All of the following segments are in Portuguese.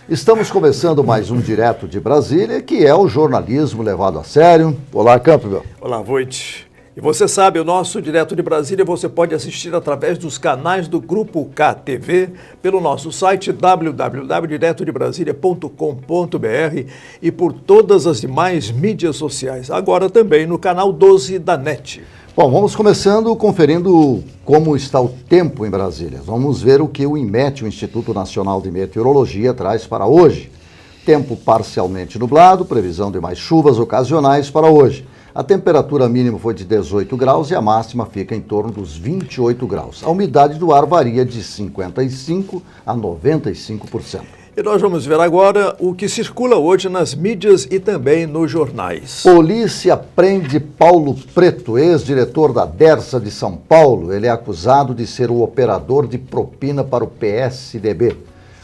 Estamos começando mais um Direto de Brasília, que é o jornalismo levado a sério. Olá, Campbell. Olá, Voit. E você sabe, o nosso Direto de Brasília você pode assistir através dos canais do Grupo KTV, pelo nosso site www.diretodebrasilia.com.br e por todas as demais mídias sociais. Agora também no canal 12 da NET. Bom, vamos começando conferindo como está o tempo em Brasília. Vamos ver o que o INMET, o Instituto Nacional de Meteorologia, traz para hoje. Tempo parcialmente nublado, previsão de mais chuvas ocasionais para hoje. A temperatura mínima foi de 18 graus e a máxima fica em torno dos 28 graus. A umidade do ar varia de 55% a 95%. E nós vamos ver agora o que circula hoje nas mídias e também nos jornais. Polícia prende Paulo Preto, ex-diretor da Dersa de São Paulo. Ele é acusado de ser o operador de propina para o PSDB.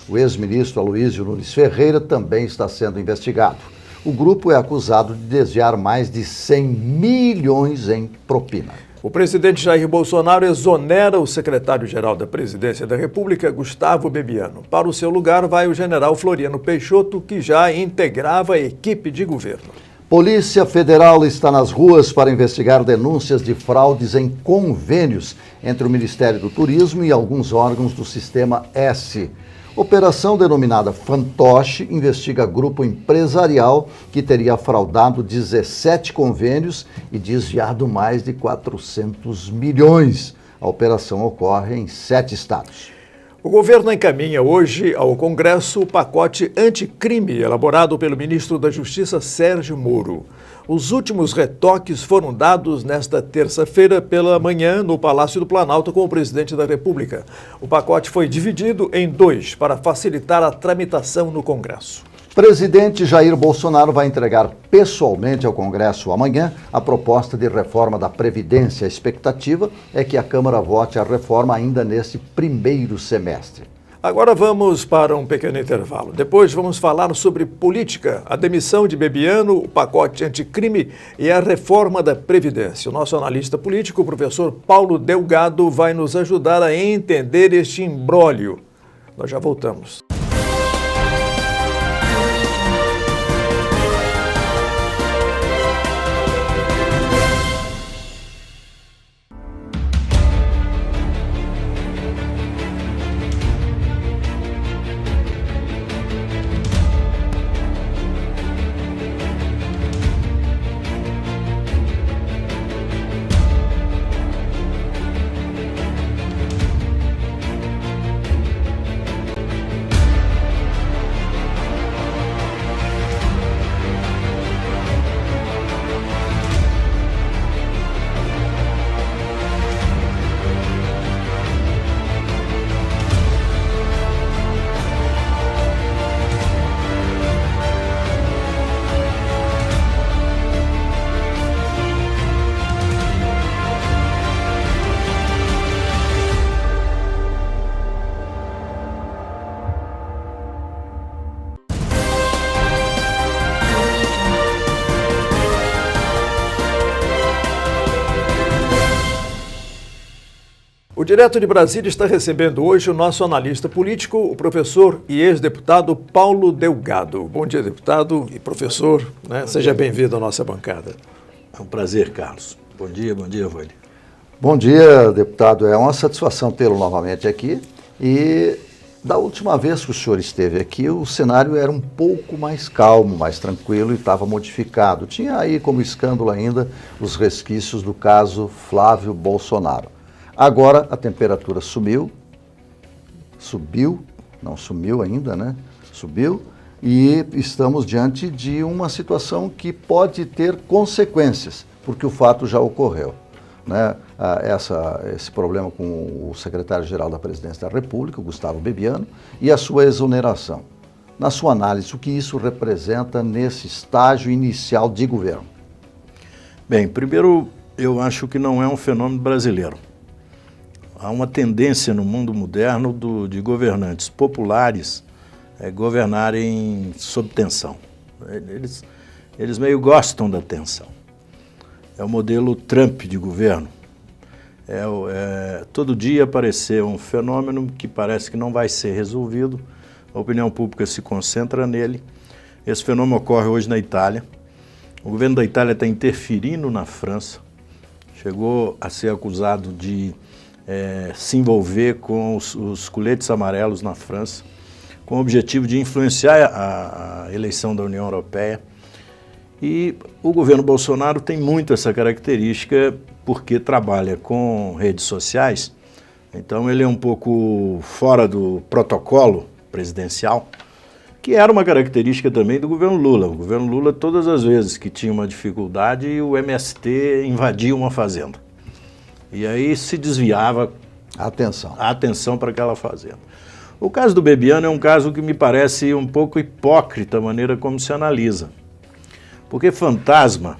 O ex-ministro Aloísio Nunes Ferreira também está sendo investigado. O grupo é acusado de desviar mais de 100 milhões em propina. O presidente Jair Bolsonaro exonera o secretário-geral da Presidência da República, Gustavo Bebiano. Para o seu lugar vai o general Floriano Peixoto, que já integrava a equipe de governo. Polícia Federal está nas ruas para investigar denúncias de fraudes em convênios entre o Ministério do Turismo e alguns órgãos do Sistema S. Operação denominada Fantoche investiga grupo empresarial que teria fraudado 17 convênios e desviado mais de 400 milhões. A operação ocorre em 7 estados. O governo encaminha hoje ao Congresso o pacote anticrime elaborado pelo ministro da Justiça, Sérgio Moro. Os últimos retoques foram dados nesta terça-feira pela manhã no Palácio do Planalto com o presidente da República. O pacote foi dividido em 2 para facilitar a tramitação no Congresso. Presidente Jair Bolsonaro vai entregar pessoalmente ao Congresso amanhã a proposta de reforma da Previdência. A expectativa é que a Câmara vote a reforma ainda neste primeiro semestre. Agora vamos para um pequeno intervalo. Depois vamos falar sobre política, a demissão de Bebiano, o pacote anticrime e a reforma da Previdência. O nosso analista político, o professor Paulo Delgado, vai nos ajudar a entender este imbróglio. Nós já voltamos. O Direto de Brasília está recebendo hoje o nosso analista político, o professor e ex-deputado Paulo Delgado. Bom dia, deputado e professor, né? Seja bem-vindo à nossa bancada. É um prazer, Carlos. Bom dia, Voile. Bom dia, deputado. É uma satisfação tê-lo novamente aqui. E da última vez que o senhor esteve aqui, o cenário era um pouco mais calmo, mais tranquilo e estava modificado. Tinha aí como escândalo ainda os resquícios do caso Flávio Bolsonaro. Agora a temperatura subiu, não sumiu ainda, né? Subiu e estamos diante de uma situação que pode ter consequências, porque o fato já ocorreu, né? Esse problema com o secretário-geral da Presidência da República, o Gustavo Bebiano, e a sua exoneração. Na sua análise, o que isso representa nesse estágio inicial de governo? Bem, primeiro, eu acho que não é um fenômeno brasileiro. Há uma tendência no mundo moderno de governantes populares governarem sob tensão. Eles meio gostam da tensão. É o modelo Trump de governo. Todo dia aparecer um fenômeno que parece que não vai ser resolvido, a opinião pública se concentra nele. Esse fenômeno ocorre hoje na Itália. O governo da Itália está interferindo na França. Chegou a ser acusado de se envolver com os coletes amarelos na França, com o objetivo de influenciar a eleição da União Europeia. E o governo Bolsonaro tem muito essa característica porque trabalha com redes sociais, então ele é um pouco fora do protocolo presidencial, que era uma característica também do governo Lula. O governo Lula, todas as vezes que tinha uma dificuldade, o MST invadia uma fazenda. E aí se desviava a atenção para aquela fazenda. O caso do Bebiano é um caso que me parece um pouco hipócrita a maneira como se analisa. Porque fantasma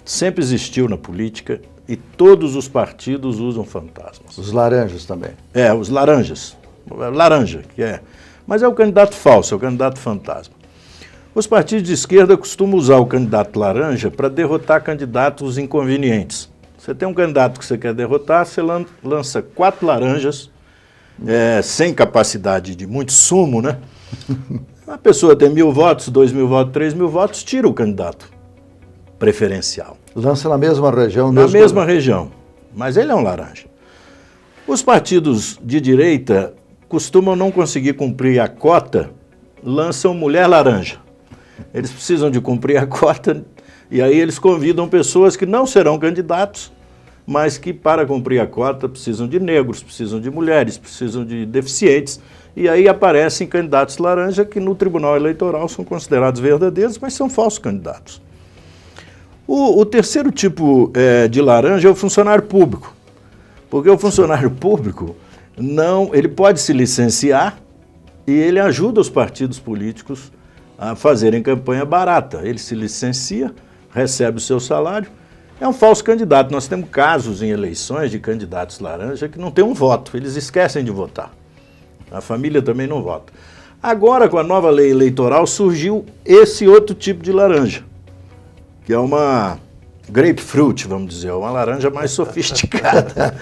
sempre existiu na política e todos os partidos usam fantasmas. Os laranjas também. Os laranjas. Laranja, que é. Mas é o candidato falso, é o candidato fantasma. Os partidos de esquerda costumam usar o candidato laranja para derrotar candidatos inconvenientes. Você tem um candidato que você quer derrotar, você lança 4 laranjas, sem capacidade de muito sumo, né? A pessoa tem 1.000 votos, 2.000 votos, 3.000 votos, tira o candidato preferencial. Lança na mesma região. Na mesma região, mas ele é um laranja. Os partidos de direita costumam não conseguir cumprir a cota, lançam mulher laranja. Eles precisam de cumprir a cota e aí eles convidam pessoas que não serão candidatos, mas que para cumprir a cota precisam de negros, precisam de mulheres, precisam de deficientes. E aí aparecem candidatos laranja que no Tribunal Eleitoral são considerados verdadeiros, mas são falsos candidatos. O terceiro tipo de laranja é o funcionário público, porque o funcionário público ele pode se licenciar e ele ajuda os partidos políticos a fazerem campanha barata. Ele se licencia, recebe o seu salário, é um falso candidato. Nós temos casos em eleições de candidatos laranja que não têm um voto, eles esquecem de votar. A família também não vota. Agora, com a nova lei eleitoral, surgiu esse outro tipo de laranja, que é uma grapefruit, vamos dizer, uma laranja mais sofisticada.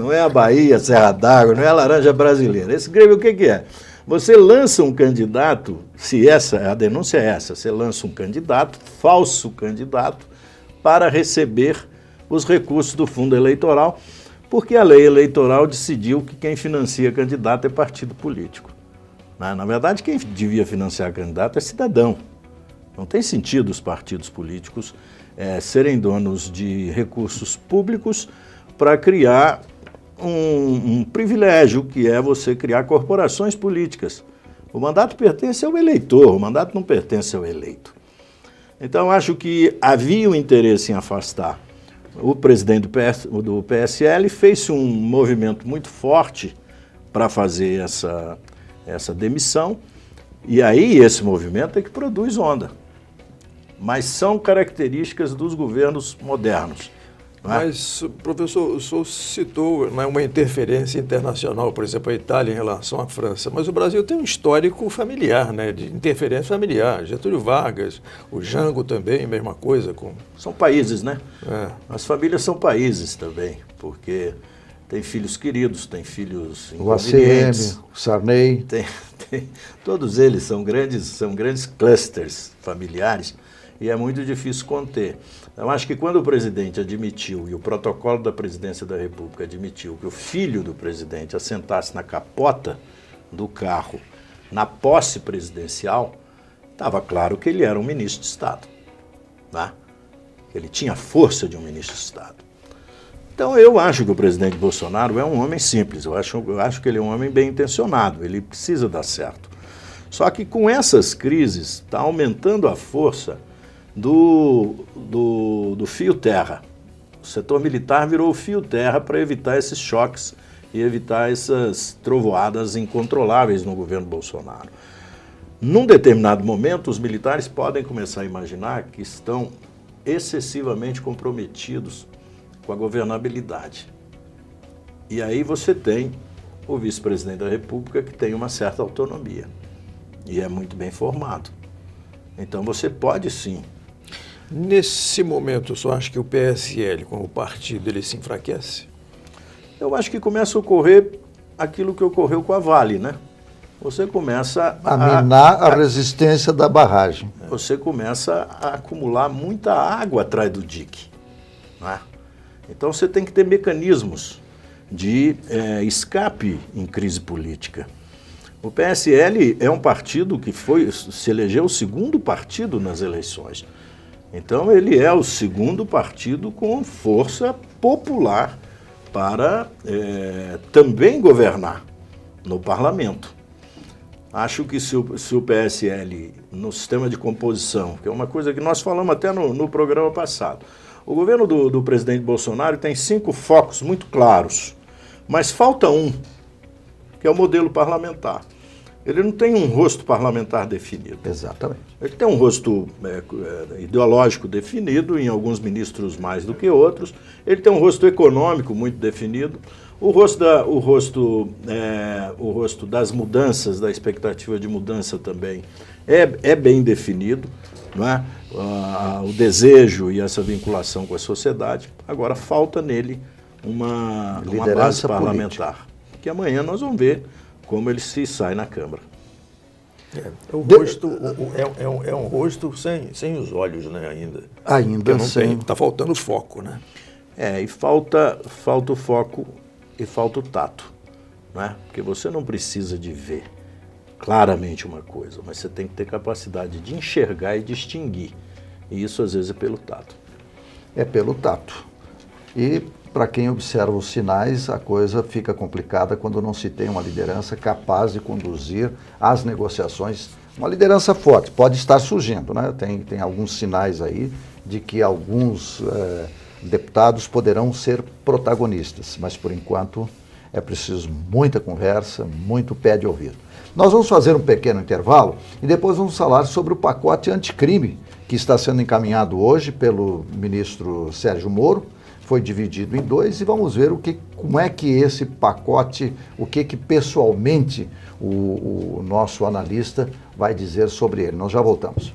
Não é a Bahia, Serra d'Água, não é a laranja brasileira. Esse grape, o que é? Você lança um candidato, a denúncia é essa, você lança um candidato, falso candidato, para receber os recursos do fundo eleitoral, porque a lei eleitoral decidiu que quem financia candidato é partido político. Na verdade, quem devia financiar candidato é cidadão. Não tem sentido os partidos políticos serem donos de recursos públicos para criar um privilégio, que é você criar corporações políticas. O mandato pertence ao eleitor, o mandato não pertence ao eleito. Então, acho que havia um interesse em afastar o presidente do PSL, fez um movimento muito forte para fazer essa demissão, e aí esse movimento é que produz onda. Mas são características dos governos modernos. Mas, professor, o senhor citou uma interferência internacional, por exemplo, a Itália em relação à França, mas o Brasil tem um histórico familiar, né, de interferência familiar. Getúlio Vargas, o Jango também, mesma coisa. São países, né? As famílias são países também, porque tem filhos queridos, tem filhos inconvenientes. O ACM, o Sarney. Todos eles são grandes clusters familiares e é muito difícil conter. Eu acho que quando o presidente admitiu, e o protocolo da presidência da República admitiu, que o filho do presidente assentasse na capota do carro na posse presidencial, estava claro que ele era um ministro de Estado, né? Ele tinha a força de um ministro de Estado. Então eu acho que o presidente Bolsonaro é um homem simples, eu acho que ele é um homem bem intencionado, ele precisa dar certo. Só que com essas crises está aumentando a força do fio terra. O setor militar virou o fio terra para evitar esses choques e evitar essas trovoadas incontroláveis no governo Bolsonaro. Num determinado momento, os militares podem começar a imaginar que estão excessivamente comprometidos com a governabilidade. E aí você tem o vice-presidente da República que tem uma certa autonomia e é muito bem formado. Então você pode sim. Nesse momento, o senhor acha que o PSL, como partido, ele se enfraquece? Eu acho que começa a ocorrer aquilo que ocorreu com a Vale, né? você começa a minar a resistência da barragem. Você começa a acumular muita água atrás do dique. Né? Então você tem que ter mecanismos de escape em crise política. O PSL é um partido que se elegeu o segundo partido nas eleições. Então ele é o segundo partido com força popular para também governar no parlamento. Acho que se o PSL, no sistema de composição, que é uma coisa que nós falamos até no programa passado, o governo do presidente Bolsonaro tem 5 focos muito claros, mas falta um, que é o modelo parlamentar. Ele não tem um rosto parlamentar definido. Exatamente. Ele tem um rosto ideológico definido, em alguns ministros mais do que outros. Ele tem um rosto econômico muito definido. O rosto das mudanças, da expectativa de mudança também é bem definido, não é? O desejo e essa vinculação com a sociedade. Agora falta nele uma base parlamentar, que amanhã nós vamos ver como ele se sai na Câmara. O rosto é um rosto sem os olhos, né, ainda. Ainda sem. Está faltando foco, né? E falta o foco e falta o tato, né? Porque você não precisa de ver claramente uma coisa, mas você tem que ter capacidade de enxergar e distinguir. E isso, às vezes, é pelo tato. É pelo tato. E, para quem observa os sinais, a coisa fica complicada quando não se tem uma liderança capaz de conduzir as negociações. Uma liderança forte, pode estar surgindo, né? Tem alguns sinais aí de que alguns deputados poderão ser protagonistas, mas, por enquanto, é preciso muita conversa, muito pé de ouvido. Nós vamos fazer um pequeno intervalo e depois vamos falar sobre o pacote anticrime que está sendo encaminhado hoje pelo ministro Sérgio Moro. Foi dividido em 2 e vamos ver como é que esse pacote, o que pessoalmente o nosso analista vai dizer sobre ele. Nós já voltamos.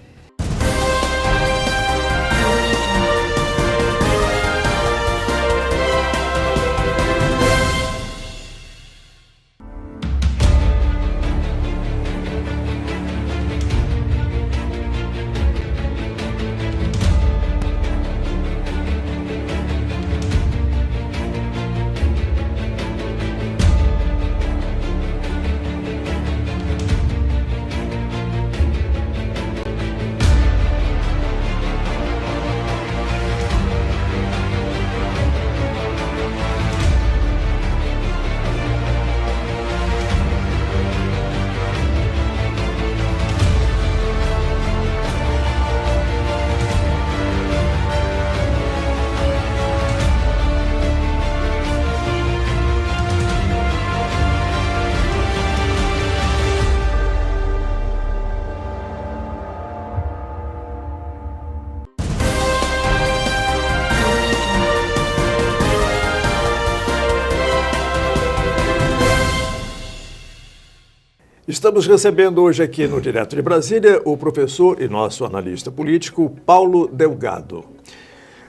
Estamos recebendo hoje aqui no Direto de Brasília o professor e nosso analista político, Paulo Delgado.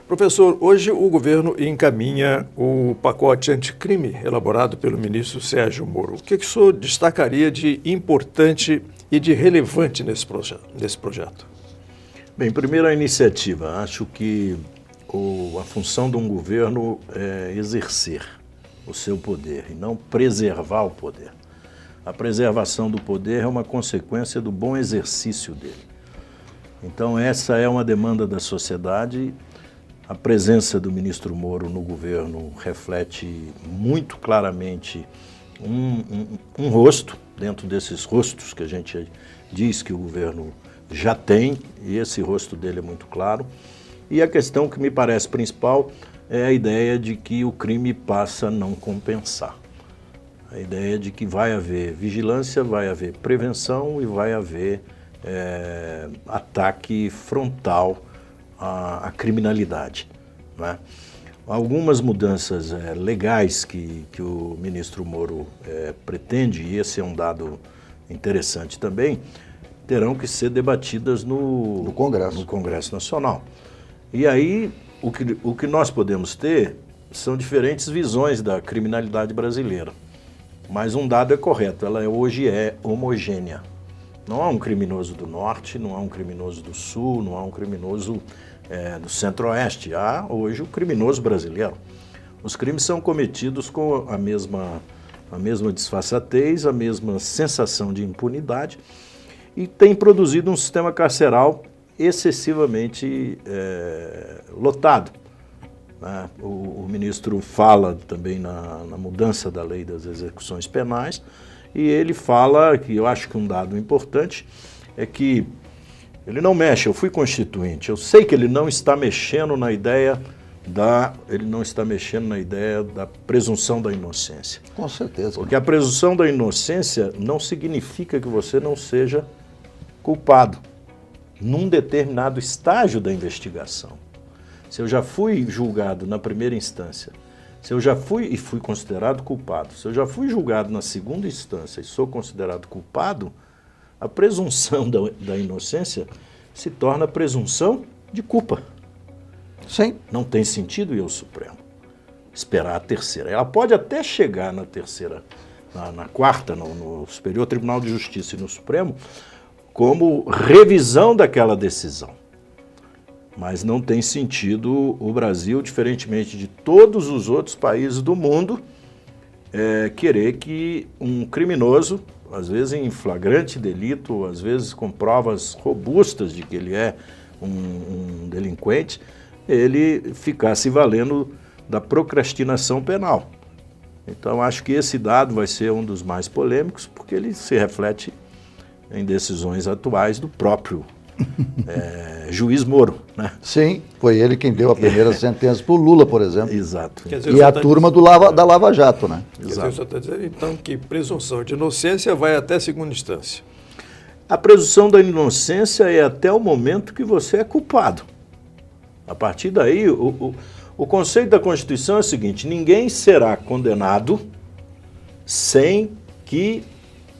Professor, hoje o governo encaminha o pacote anticrime elaborado pelo ministro Sérgio Moro. O que o senhor destacaria de importante e de relevante nesse projeto? Bem, primeiro a iniciativa. Acho que a função de um governo é exercer o seu poder e não preservar o poder. A preservação do poder é uma consequência do bom exercício dele. Então, essa é uma demanda da sociedade. A presença do ministro Moro no governo reflete muito claramente um rosto, dentro desses rostos que a gente diz que o governo já tem, e esse rosto dele é muito claro. E a questão que me parece principal é a ideia de que o crime passa a não compensar. A ideia de que vai haver vigilância, vai haver prevenção e vai haver ataque frontal à criminalidade, né? Algumas mudanças legais que o ministro Moro pretende, e esse é um dado interessante também, terão que ser debatidas no Congresso Nacional. E aí, o que nós podemos ter são diferentes visões da criminalidade brasileira. Mas um dado é correto, ela hoje é homogênea. Não há um criminoso do norte, não há um criminoso do sul, não há um criminoso do centro-oeste. Há hoje o criminoso brasileiro. Os crimes são cometidos com a mesma disfarçatez, a mesma sensação de impunidade e tem produzido um sistema carceral excessivamente lotado. O ministro fala também na mudança da lei das execuções penais e ele fala, que eu acho que um dado importante, é que ele não mexe, eu fui constituinte, eu sei que ele não está mexendo na ideia da presunção da inocência. Com certeza. Porque a presunção da inocência não significa que você não seja culpado num determinado estágio da investigação. Se eu já fui julgado na primeira instância, se eu já fui considerado culpado, se eu já fui julgado na segunda instância e sou considerado culpado, a presunção da inocência se torna presunção de culpa. Sim. Não tem sentido ir ao Supremo esperar a terceira. Ela pode até chegar na terceira, na quarta, no Superior Tribunal de Justiça e no Supremo, como revisão daquela decisão. Mas não tem sentido o Brasil, diferentemente de todos os outros países do mundo, querer que um criminoso, às vezes em flagrante delito, às vezes com provas robustas de que ele é um delinquente, ele ficasse valendo da procrastinação penal. Então, acho que esse dado vai ser um dos mais polêmicos, porque ele se reflete em decisões atuais do próprio juiz Moro, né? Sim, foi ele quem deu a primeira sentença para o Lula, por exemplo. Exato. Quer dizer, E a turma da Lava Jato, né? Quer dizer, o senhor está dizendo, então, que presunção de inocência vai até segunda instância. A presunção da inocência é até o momento que você é culpado. A partir daí, o conceito da Constituição é o seguinte: ninguém será condenado sem que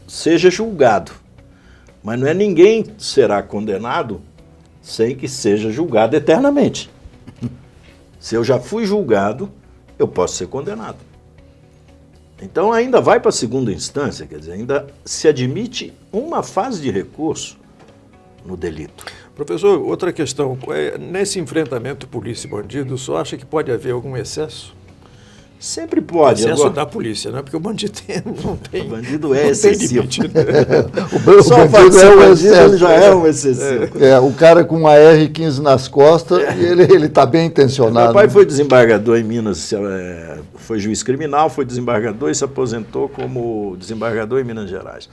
seja julgado. Mas não é ninguém será condenado sem que seja julgado eternamente. Se eu já fui julgado, eu posso ser condenado. Então ainda vai para a segunda instância, quer dizer, ainda se admite uma fase de recurso no delito. Professor, outra questão, nesse enfrentamento polícia e bandido, o senhor acha que pode haver algum excesso? Sempre pode. Excesso Agora, da polícia, né? Porque o bandido não tem... O bandido é excessivo. O bandido é um excesso. Ele já é um excessivo. O cara com uma R15 nas costas, e ele está bem intencionado. Meu pai foi desembargador em Minas, foi juiz criminal, foi desembargador e se aposentou como desembargador em Minas Gerais.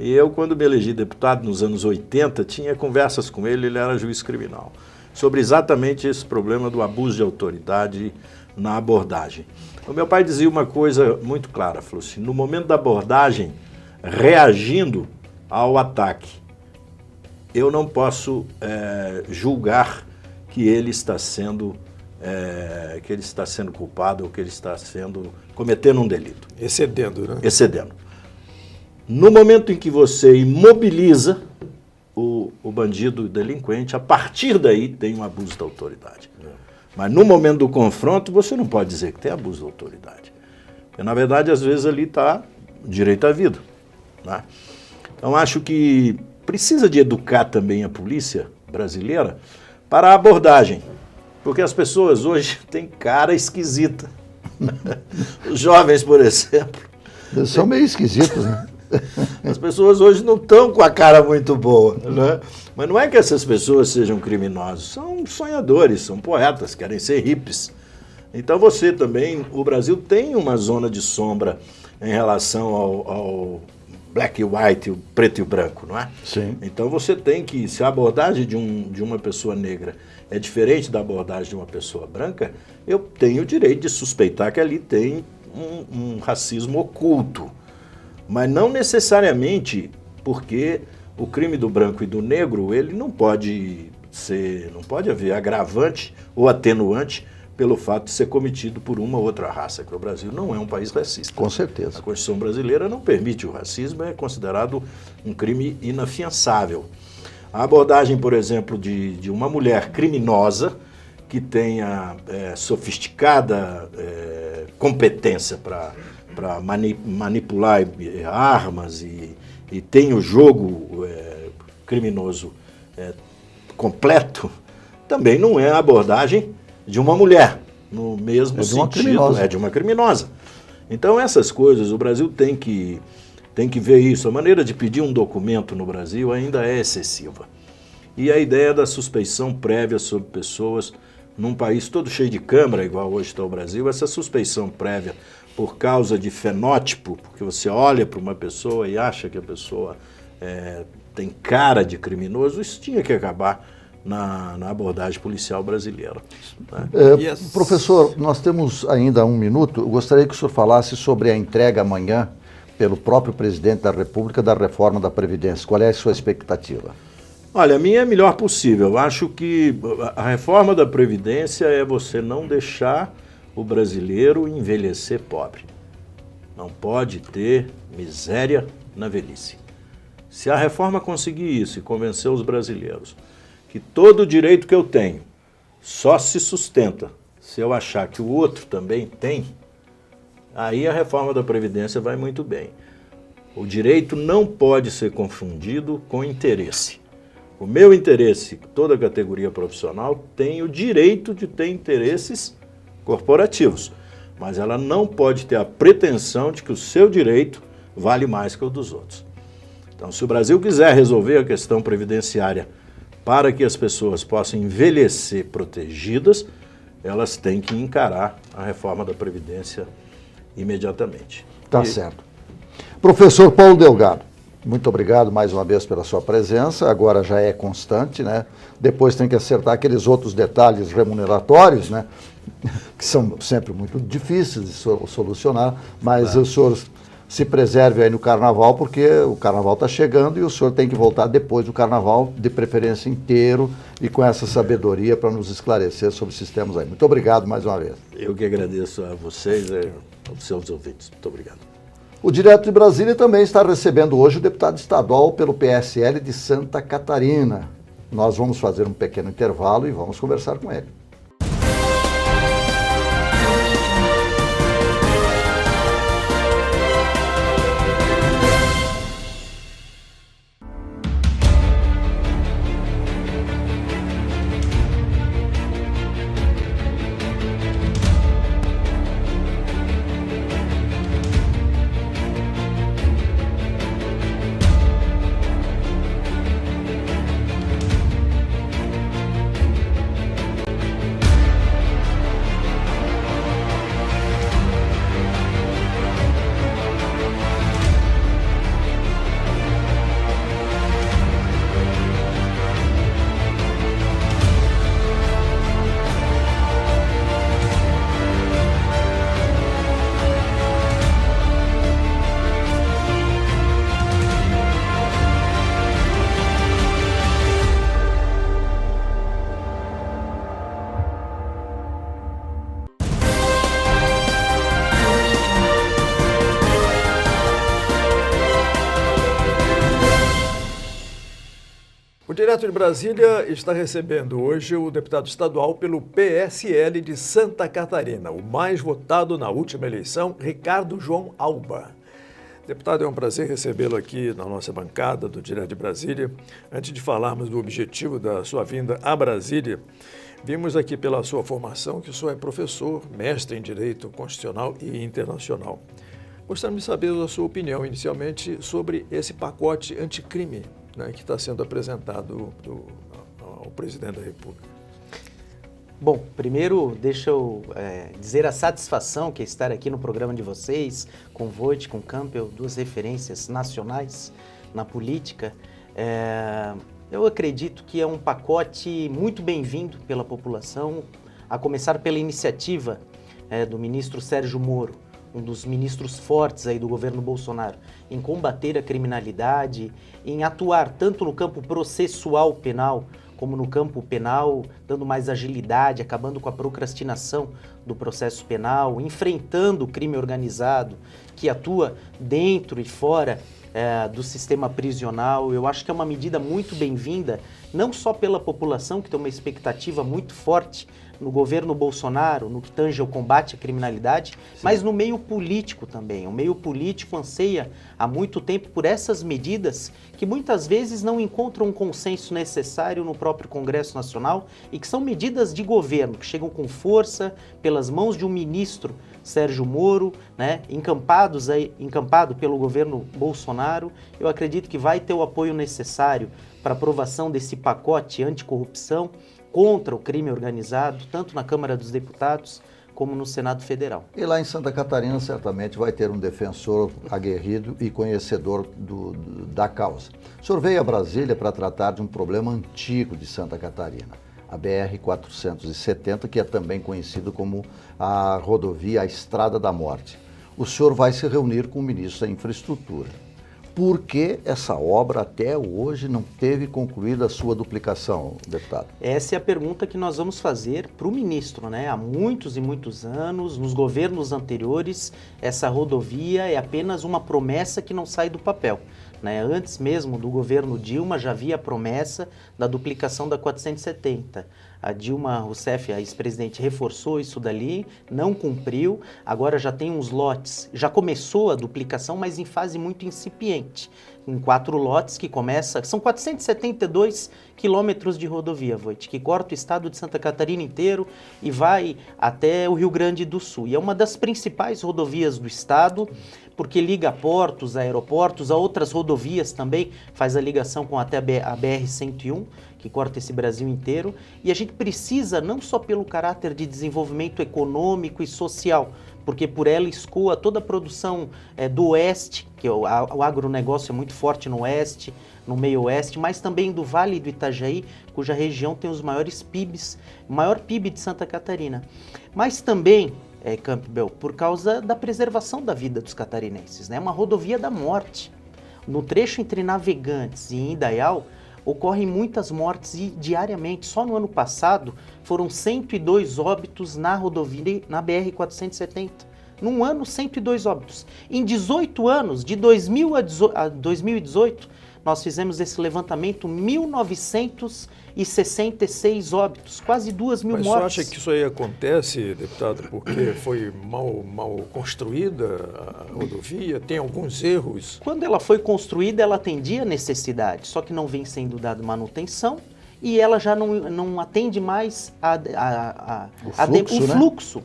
E eu, quando me elegi deputado nos anos 80, tinha conversas com ele era juiz criminal, sobre exatamente esse problema do abuso de autoridade na abordagem. O meu pai dizia uma coisa muito clara, falou assim: no momento da abordagem, reagindo ao ataque, eu não posso julgar que ele está sendo culpado ou que ele está cometendo um delito. Excedendo, né? Excedendo. No momento em que você imobiliza o bandido, o delinquente, a partir daí tem um abuso da autoridade. Mas no momento do confronto, você não pode dizer que tem abuso da autoridade. Porque, na verdade, às vezes ali está direito à vida, né? Então, acho que precisa de educar também a polícia brasileira para a abordagem. Porque as pessoas hoje têm cara esquisita. Os jovens, por exemplo. Eles são meio esquisitos, né? As pessoas hoje não estão com a cara muito boa, né? Mas não é que essas pessoas sejam criminosos, são sonhadores, são poetas, querem ser hippies. Então você também, o Brasil tem uma zona de sombra em relação ao black e white, o preto e o branco, não é? Sim. Então você tem que, se a abordagem de uma pessoa negra é diferente da abordagem de uma pessoa branca, eu tenho o direito de suspeitar que ali tem um racismo oculto. Mas não necessariamente porque o crime do branco e do negro, ele não pode haver agravante ou atenuante pelo fato de ser cometido por uma ou outra raça, que o Brasil não é um país racista. Com certeza. A Constituição brasileira não permite o racismo, é considerado um crime inafiançável. A abordagem, por exemplo, de uma mulher criminosa que tenha sofisticada competência para manipular armas e tem o jogo criminoso completo, também não é a abordagem de uma mulher, no mesmo sentido, é de uma criminosa. Então essas coisas, o Brasil tem que ver isso. A maneira de pedir um documento no Brasil ainda é excessiva. E a ideia da suspeição prévia sobre pessoas num país todo cheio de câmara, igual hoje está o Brasil, essa suspeição prévia por causa de fenótipo, porque você olha para uma pessoa e acha que a pessoa tem cara de criminoso, isso tinha que acabar na abordagem policial brasileira. Né? Professor, nós temos ainda 1 minuto. Eu gostaria que o senhor falasse sobre a entrega amanhã pelo próprio presidente da República da reforma da Previdência. Qual é a sua expectativa? Olha, a minha é a melhor possível. Eu acho que a reforma da Previdência é você não deixar o brasileiro envelhecer pobre. Não pode ter miséria na velhice. Se a reforma conseguir isso e convencer os brasileiros que todo o direito que eu tenho só se sustenta se eu achar que o outro também tem, aí a reforma da Previdência vai muito bem. O direito não pode ser confundido com interesse. O meu interesse, toda categoria profissional, tem o direito de ter interesses corporativos, mas ela não pode ter a pretensão de que o seu direito vale mais que o dos outros. Então, se o Brasil quiser resolver a questão previdenciária para que as pessoas possam envelhecer protegidas, elas têm que encarar a reforma da Previdência imediatamente. Tá certo. Professor Paulo Delgado, muito obrigado mais uma vez pela sua presença. Agora já é constante, né? Depois tem que acertar aqueles outros detalhes remuneratórios, né? Que são sempre muito difíceis de solucionar, mas o senhor se preserve aí no Carnaval, porque o Carnaval está chegando e o senhor tem que voltar depois do Carnaval, de preferência inteiro, e com essa sabedoria para nos esclarecer sobre sistemas aí. Muito obrigado mais uma vez. Eu que agradeço a vocês e aos seus ouvintes. Muito obrigado. O Direto de Brasília também está recebendo hoje o deputado estadual pelo PSL de Santa Catarina. Nós vamos fazer um pequeno intervalo e vamos conversar com ele. O Direto de Brasília está recebendo hoje o deputado estadual pelo PSL de Santa Catarina, o mais votado na última eleição, Ricardo João Alba. Deputado, é um prazer recebê-lo aqui na nossa bancada do Direto de Brasília. Antes de falarmos do objetivo da sua vinda a Brasília, vimos aqui pela sua formação que o senhor é professor, mestre em Direito Constitucional e Internacional. Gostaríamos de saber a sua opinião, inicialmente, sobre esse pacote anticrime, né, que está sendo apresentado ao presidente da República. Bom, primeiro deixa eu dizer a satisfação que é estar aqui no programa de vocês, com Voit, com Campbell, duas referências nacionais na política. Eu acredito que é um pacote muito bem-vindo pela população, a começar pela iniciativa do ministro Sérgio Moro, um dos ministros fortes aí do governo Bolsonaro, em combater a criminalidade, em atuar tanto no campo processual penal, como no campo penal, dando mais agilidade, acabando com a procrastinação do processo penal, enfrentando o crime organizado, que atua dentro e fora do sistema prisional. Eu acho que é uma medida muito bem-vinda, não só pela população, que tem uma expectativa muito forte no governo Bolsonaro, no que tange ao combate à criminalidade, mas no meio político também. O meio político anseia há muito tempo por essas medidas que muitas vezes não encontram um consenso necessário no próprio Congresso Nacional e que são medidas de governo, que chegam com força pelas mãos de um ministro, Sérgio Moro, né, encampado pelo governo Bolsonaro. Eu acredito que vai ter o apoio necessário para aprovação desse pacote anticorrupção contra o crime organizado, tanto na Câmara dos Deputados como no Senado Federal. E lá em Santa Catarina certamente vai ter um defensor aguerrido e conhecedor da causa. O senhor veio a Brasília para tratar de um problema antigo de Santa Catarina, a BR-470, que é também conhecido como a rodovia, a Estrada da Morte. O senhor vai se reunir com o ministro da Infraestrutura. Por que essa obra até hoje não teve concluída a sua duplicação, deputado? Essa é a pergunta que nós vamos fazer para o ministro, né? Há muitos e muitos anos, nos governos anteriores, essa rodovia é apenas uma promessa que não sai do papel. Né? Antes mesmo do governo Dilma já havia a promessa da duplicação da 470. A Dilma Rousseff, a ex-presidente, reforçou isso dali, não cumpriu, agora já tem uns lotes, já começou a duplicação, mas em fase muito incipiente, em 4 lotes que começa, são 472 quilômetros de rodovia, Voit, que corta o estado de Santa Catarina inteiro e vai até o Rio Grande do Sul. E é uma das principais rodovias do estado, porque liga portos, aeroportos, a outras rodovias também, faz a ligação com até a BR-101, que corta esse Brasil inteiro, e a gente precisa, não só pelo caráter de desenvolvimento econômico e social, porque por ela escoa toda a produção do oeste, que o agronegócio é muito forte no oeste, no meio oeste, mas também do Vale do Itajaí, cuja região tem os maiores PIBs, o maior PIB de Santa Catarina. Mas também, Campbell, por causa da preservação da vida dos catarinenses, né? Uma rodovia da morte. No trecho entre Navegantes e Indaial, ocorrem muitas mortes diariamente. Só no ano passado foram 102 óbitos na rodovia, na BR-470. Num ano, 102 óbitos. Em 18 anos, de 2000 a 2018, nós fizemos esse levantamento, 1.966 óbitos, quase 2.000 mortes. Mas você acha que isso aí acontece, deputado, porque foi mal construída a rodovia? Tem alguns erros? Quando ela foi construída, ela atendia a necessidade, só que não vem sendo dada manutenção e ela já não atende mais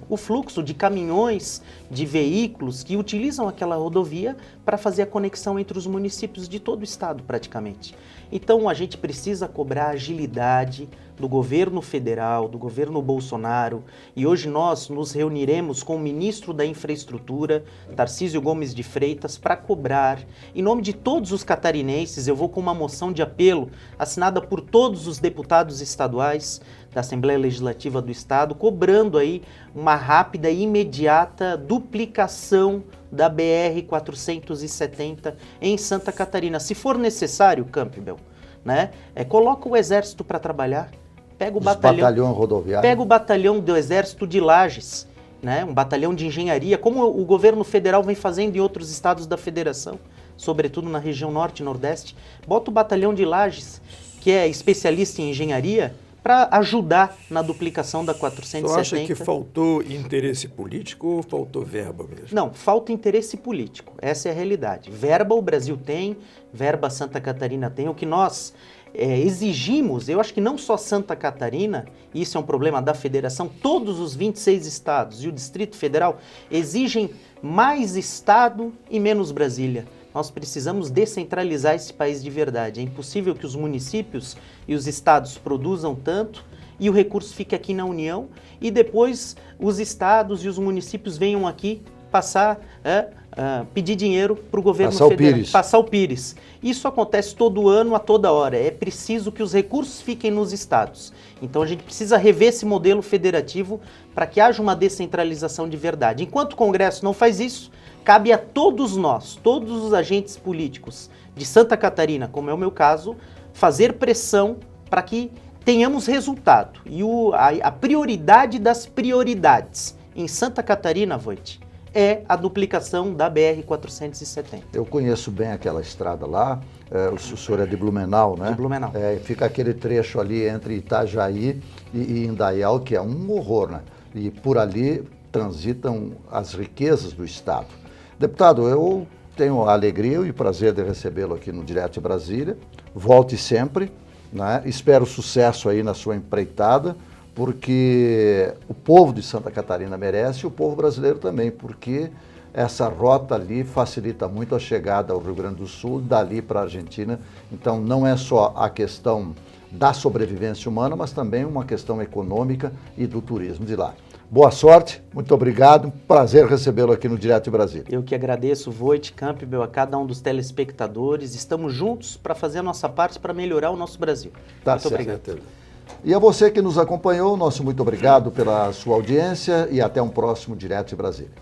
o fluxo de caminhões, de veículos que utilizam aquela rodovia para fazer a conexão entre os municípios de todo o estado, praticamente. Então, a gente precisa cobrar agilidade do governo federal, do governo Bolsonaro, e hoje nós nos reuniremos com o ministro da Infraestrutura, Tarcísio Gomes de Freitas, para cobrar, em nome de todos os catarinenses, eu vou com uma moção de apelo assinada por todos os deputados estaduais da Assembleia Legislativa do Estado, cobrando aí uma rápida e imediata duplicação da BR-470 em Santa Catarina. Se for necessário, Campbell, né, coloca o Exército para trabalhar, pega o batalhão rodoviário, pega o batalhão do Exército de Lages, né, um batalhão de engenharia, como o governo federal vem fazendo em outros estados da federação, sobretudo na região norte e nordeste. Bota o batalhão de Lages, que é especialista em engenharia, para ajudar na duplicação da 470. Você acha que faltou interesse político ou faltou verba mesmo? Não, falta interesse político. Essa é a realidade. Verba o Brasil tem, verba Santa Catarina tem. O que nós exigimos, eu acho que não só Santa Catarina, isso é um problema da federação, todos os 26 estados e o Distrito Federal exigem mais Estado e menos Brasília. Nós precisamos descentralizar esse país de verdade. É impossível que os municípios e os estados produzam tanto e o recurso fique aqui na União e depois os estados e os municípios venham aqui pedir dinheiro para o governo federal. Passar o pires. Isso acontece todo ano, a toda hora. É preciso que os recursos fiquem nos estados. Então a gente precisa rever esse modelo federativo para que haja uma descentralização de verdade. Enquanto o Congresso não faz isso, cabe a todos nós, todos os agentes políticos de Santa Catarina, como é o meu caso, fazer pressão para que tenhamos resultado. E a prioridade das prioridades em Santa Catarina, Voit, é a duplicação da BR-470. Eu conheço bem aquela estrada lá, o senhor é de Blumenau, né? De Blumenau. Fica aquele trecho ali entre Itajaí e Indaial, que é um horror, né? E por ali transitam as riquezas do Estado. Deputado, eu tenho a alegria e o prazer de recebê-lo aqui no Direto de Brasília. Volte sempre, né? Espero sucesso aí na sua empreitada, porque o povo de Santa Catarina merece e o povo brasileiro também, porque essa rota ali facilita muito a chegada ao Rio Grande do Sul, dali para a Argentina. Então não é só a questão da sobrevivência humana, mas também uma questão econômica e do turismo de lá. Boa sorte, muito obrigado, prazer recebê-lo aqui no Direto de Brasília. Eu que agradeço, Voit, Campbell, a cada um dos telespectadores. Estamos juntos para fazer a nossa parte para melhorar o nosso Brasil. Tá muito certo. obrigado. E a você que nos acompanhou, nosso muito obrigado pela sua audiência e até um próximo Direto de Brasília.